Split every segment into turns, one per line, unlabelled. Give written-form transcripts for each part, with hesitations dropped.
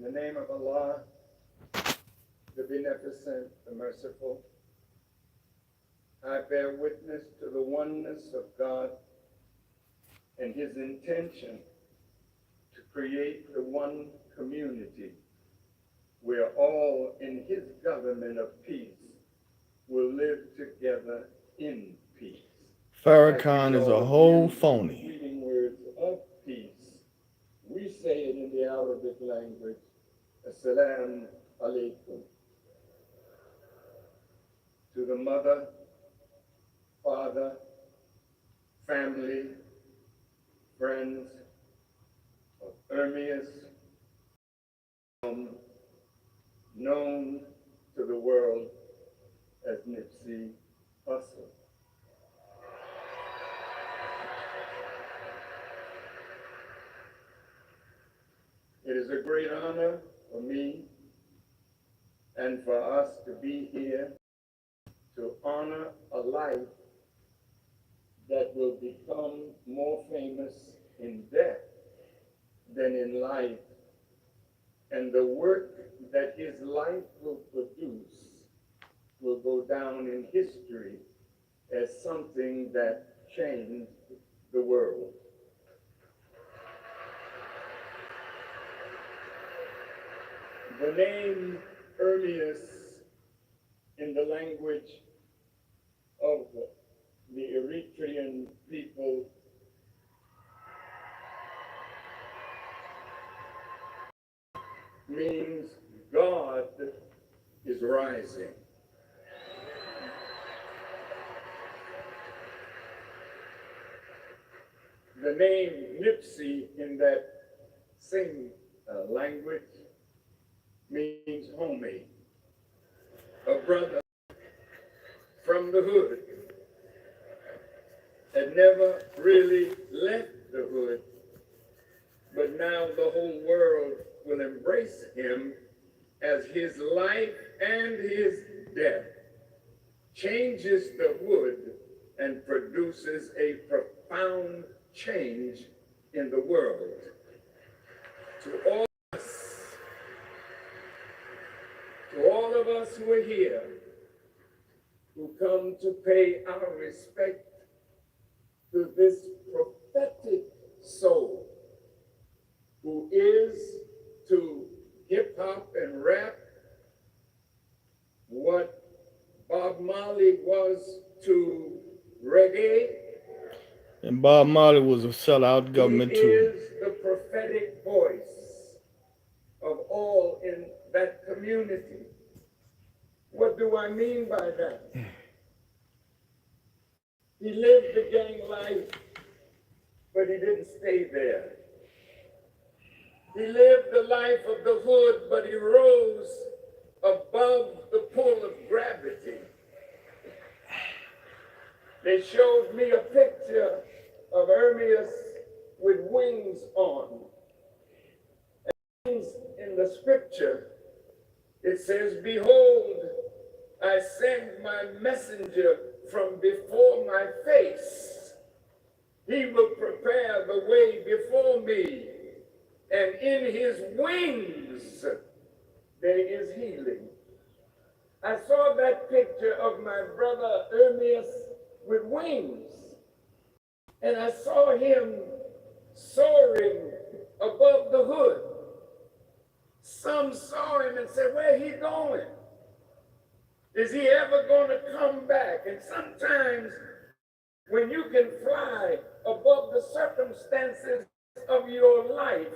the name of Allah, the Beneficent, the Merciful, I bear witness to the oneness of God and his intention to create the one community where all in his government of peace will live together in peace.
Farrakhan is a whole phony.
Reading words of peace. We say it in the Arabic language, Assalamu alaikum. To the mother, father, family, friends of Ermias, known to the world as Nipsey Hussle. It is a great honor for me and for us to be here to honor a life that will become more famous in death than in life, and the work that his life will produce will go down in history as something that changed the world. The name Ermias in the language of the Eritrean people means God is rising. The name Nipsey in that same language means homie, a brother from the hood that never really left the hood, but now the whole world will embrace him as his life and his death changes the hood and produces a profound change in the world. To all of us who are here, who come to pay our respect to this prophetic soul, who is to hip hop and rap what Bob Marley was to reggae.
And Bob Marley was a sellout government
he
too.
He is the prophetic voice of all in that community. What do I mean by that? He lived the gang life, but he didn't stay there. He lived the life of the hood, but he rose above the pull of gravity. They showed me a picture of Ermias with wings on. And in the scripture, it says, "Behold, I send my messenger from before my face. He will prepare the way before me, and in his wings there is healing." I saw that picture of my brother Ermias with wings, and I saw him soaring above the hood. Some saw him and said, "Where he going? Is he ever going to come back?" And sometimes when you can fly above the circumstances of your life,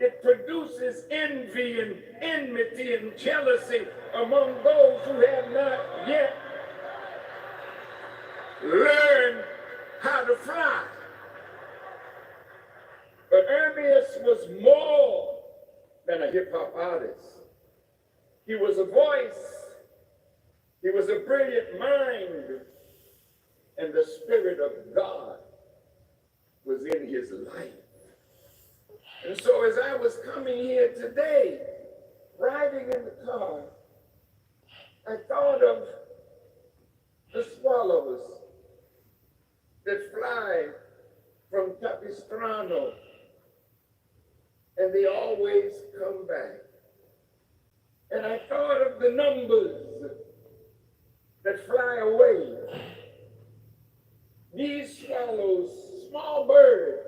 it produces envy and enmity and jealousy among those who have not yet learned how to fly. But Ermias was more than a hip-hop artist. He was a voice. He was a brilliant mind, and the Spirit of God was in his life. And so as I was coming here today, riding in the car, I thought of the swallows that fly from Capistrano, and they always come back. And I thought of the numbers that fly away. These swallows, small bird,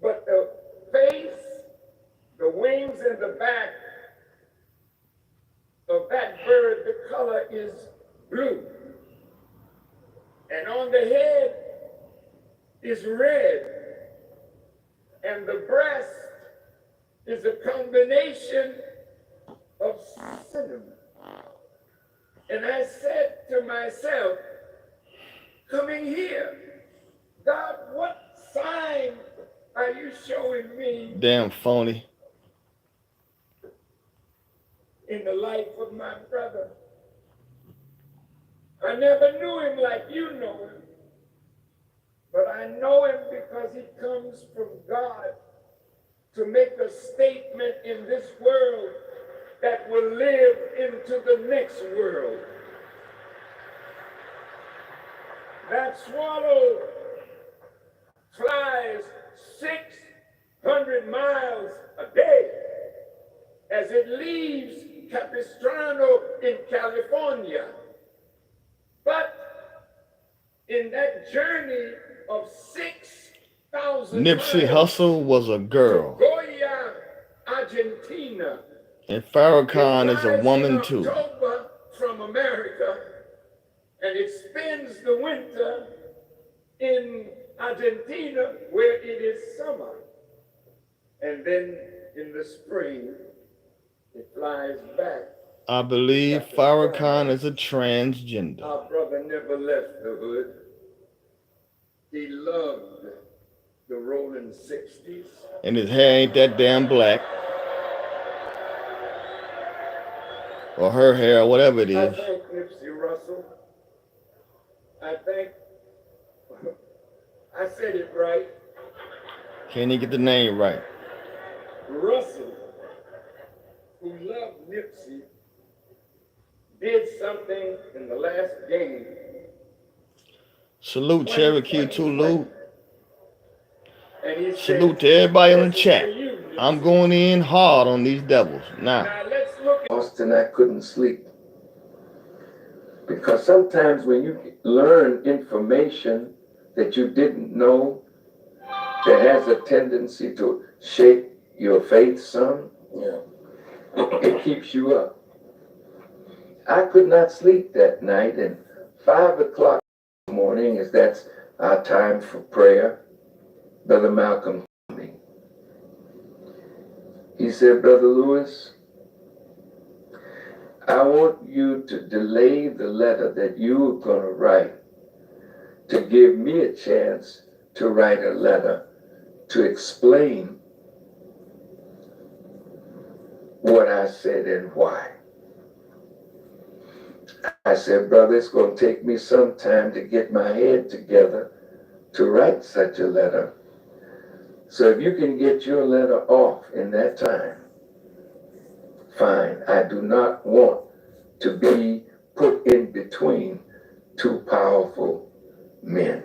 but the face, the wings, and the back of that bird, the color is blue. And on the head is red. And the breast is a combination of cinnamon. And I said to myself, coming here, God, what sign are you showing me
Damn phony.
in the life of my brother? I never knew him like you know him, but I know him because he comes from God to make a statement in this world that will live into the next world. That swallow flies 600 miles a day as it leaves Capistrano in California. But in that journey of 6,000
Nipsey
miles
Hussle was a
to
girl.
Goya, Argentina,
And
it
Farrakhan is a
flies in
woman too.
October from America, and it spends the winter in Argentina where it is summer. And then in the spring, it flies back.
I believe Farrakhan is a transgender.
Our brother never left the hood. He loved the rolling 60s.
And his hair ain't that damn black. Or her hair, or whatever it
I
is.
thank Nipsey Russell. I said it right.
Can't even get the name right.
Russell, who loved Nipsey, did something in the last game.
Salute Cherokee Tulu.
And he
Salute
said,
to everybody in the
"This is
chat.
for you, Nipsey."
I'm going in hard on these devils. Now,
Let's look at Austin. I couldn't sleep. Because sometimes when you learn information that you didn't know, that has a tendency to shake your faith some, it keeps you up. I could not sleep that night, and 5 o'clock in the morning, as that's our time for prayer, Brother Malcolm called me. He said, Brother Lewis, I want you to delay the letter that you were going to write to give me a chance to write a letter to explain what I said and why. I said, brother, it's going to take me some time to get my head together to write such a letter. So if you can get your letter off in that time, fine. I do not want to be put in between two powerful men.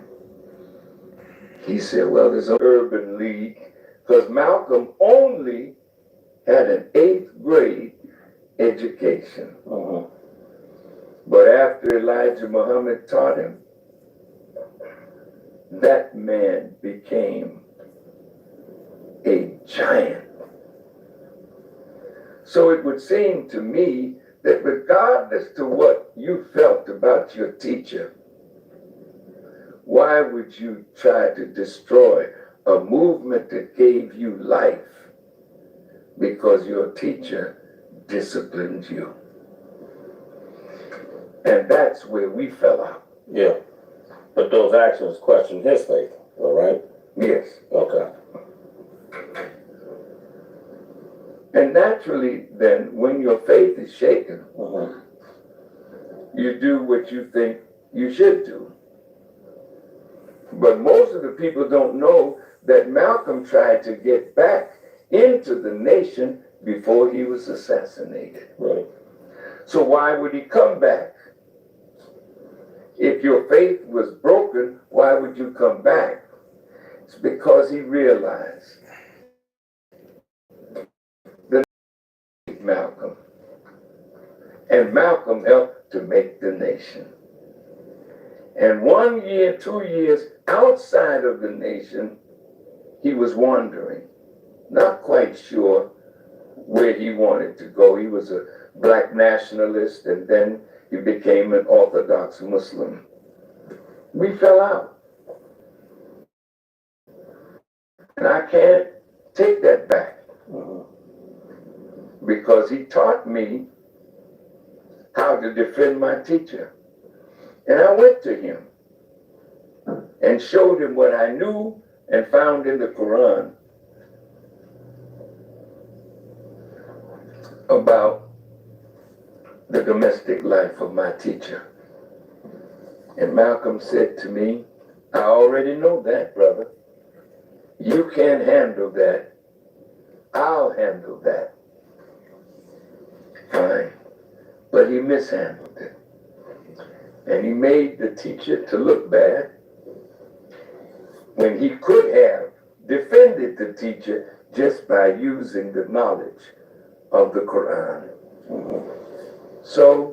He said, well, there's an urban league, because Malcolm only had an 8th grade education. But after Elijah Muhammad taught him, that man became a giant. So it would seem to me that regardless to what you felt about your teacher, why would you try to destroy a movement that gave you life because your teacher disciplined you? And that's where we fell out.
Yeah. But those actions question his faith, all right?
Yes.
Okay.
And naturally, then, when your faith is shaken, you do what you think you should do. But most of the people don't know that Malcolm tried to get back into the nation before he was assassinated.
Right.
So why would he come back? If your faith was broken, why would you come back? It's because he realized that Malcolm and Malcolm helped to make the nation. And 1 year, 2 years outside of the nation, he was wandering, not quite sure where he wanted to go. He was a black nationalist, and then he became an Orthodox Muslim. We fell out. And I can't take that back, because he taught me how to defend my teacher. And I went to him and showed him what I knew and found in the Quran about the domestic life of my teacher. And Malcolm said to me, I already know that, brother. You can't handle that. I'll handle that. Fine. But he mishandled it. And he made the teacher to look bad when he could have defended the teacher just by using the knowledge of the Quran. So